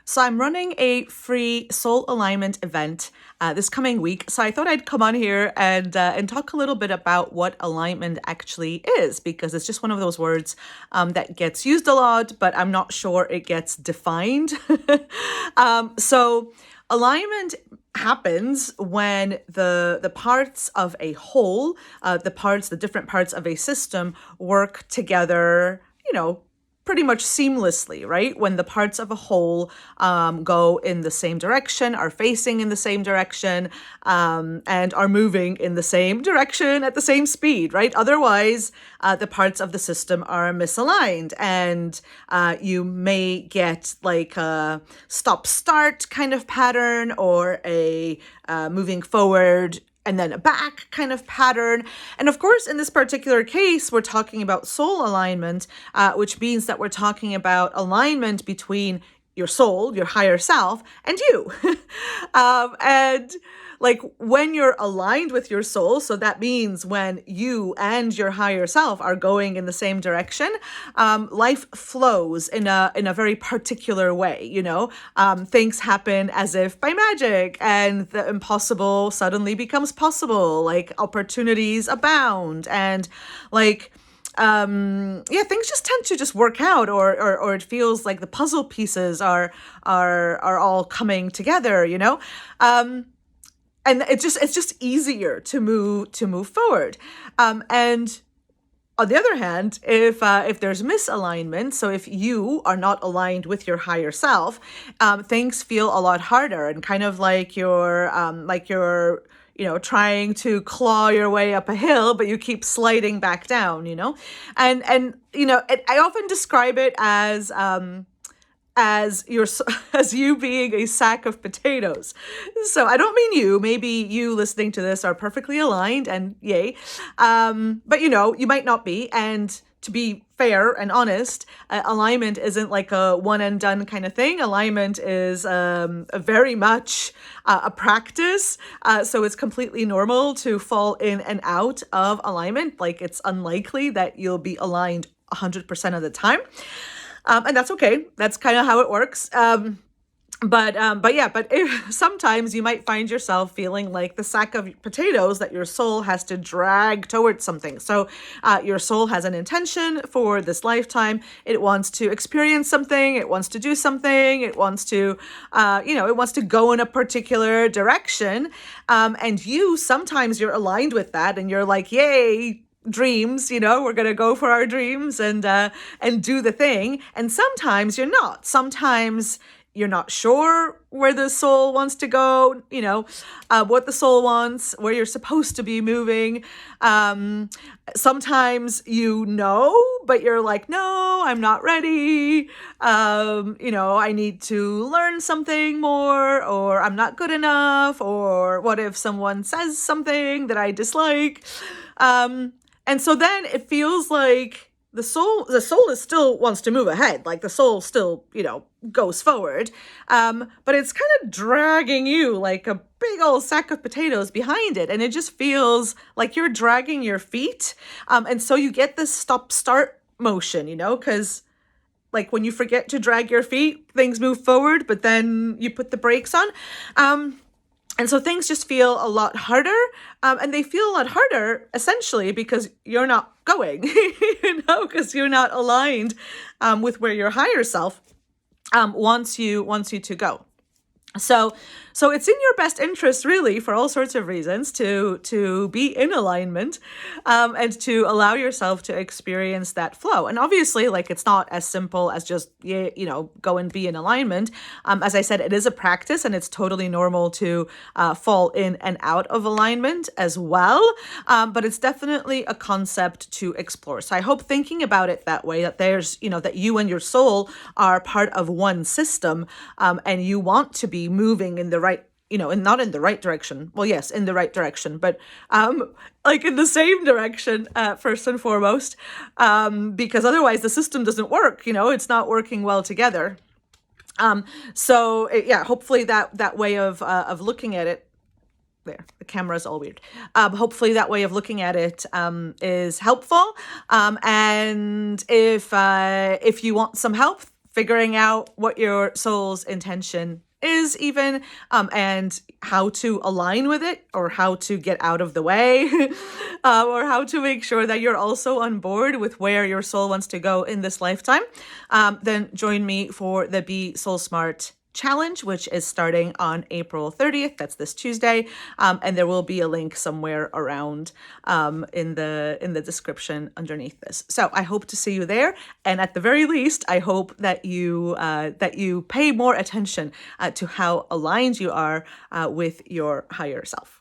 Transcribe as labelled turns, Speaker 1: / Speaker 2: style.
Speaker 1: So I'm running a free soul alignment event this coming week. So I thought I'd come on here and talk a little bit about what alignment actually is, because it's just one of those words that gets used a lot, but I'm not sure it gets defined. So alignment happens when the parts of a whole, the different parts of a system work together, pretty much seamlessly, right? When the parts of a whole go in the same direction, are facing in the same direction, and are moving in the same direction at the same speed, right? Otherwise, the parts of the system are misaligned, and you may get like a stop-start kind of pattern, or a moving forward and then a back kind of pattern. And of course, in this particular case, we're talking about soul alignment, which means that we're talking about alignment between your soul, your higher self, and you. And like when you're aligned with your soul, so that means when you and your higher self are going in the same direction, life flows in a very particular way. Things happen as if by magic, and the impossible suddenly becomes possible. Like opportunities abound, and like things just tend to just work out, or it feels like the puzzle pieces are all coming together, and it's just easier to move forward. And on the other hand, if there's misalignment, so if you are not aligned with your higher self, things feel a lot harder, and kind of like you're trying to claw your way up a hill, but you keep sliding back down, and I often describe it as you being a sack of potatoes. So I don't mean you. Maybe you listening to this are perfectly aligned, and yay. But you might not be. And to be fair and honest, alignment isn't like a one and done kind of thing. Alignment is a very much a practice. So it's completely normal to fall in and out of alignment. Like, it's unlikely that you'll be aligned 100% of the time. And that's okay. That's kind of how it works. But if sometimes you might find yourself feeling like the sack of potatoes that your soul has to drag towards something. So your soul has an intention for this lifetime. It wants to experience something. It wants to do something. It wants to, it wants to go in a particular direction. And sometimes you're aligned with that, and you're like, yay, dreams, we're going to go for our dreams and do the thing. And sometimes you're not. Sometimes you're not sure where the soul wants to go, what the soul wants, where you're supposed to be moving. Sometimes but you're like, no, I'm not ready. I need to learn something more, or I'm not good enough, or what if someone says something that I dislike? And so then it feels like the soul is still wants to move ahead. Like the soul still, goes forward. But it's kind of dragging you like a big old sack of potatoes behind it. And it just feels like you're dragging your feet. And so you get this stop-start motion, because like when you forget to drag your feet, things move forward, but then you put the brakes on. And so things just feel a lot harder, and they feel a lot harder essentially because you're not going, because you're not aligned with where your higher self wants you to go. So it's in your best interest, really, for all sorts of reasons, to be in alignment, and to allow yourself to experience that flow. And obviously, like, it's not as simple as just, go and be in alignment. As I said, it is a practice, and it's totally normal to fall in and out of alignment as well. But it's definitely a concept to explore. So I hope thinking about it that way, that there's, that you and your soul are part of one system, and you want to be moving in the right, and not in the right direction. Well, yes, in the right direction, but like in the same direction, first and foremost, because otherwise the system doesn't work. It's not working well together. Hopefully that way of looking at it. There, the camera's all weird. Hopefully that way of looking at it is helpful. And if you want some help figuring out what your soul's intention is even, and how to align with it, or how to get out of the way, or how to make sure that you're also on board with where your soul wants to go in this lifetime, then join me for the Be Soul Smart Challenge, which is starting on April 30th. That's this Tuesday. And there will be a link somewhere around in the description underneath this. So I hope to see you there. And at the very least, I hope that you pay more attention to how aligned you are with your higher self.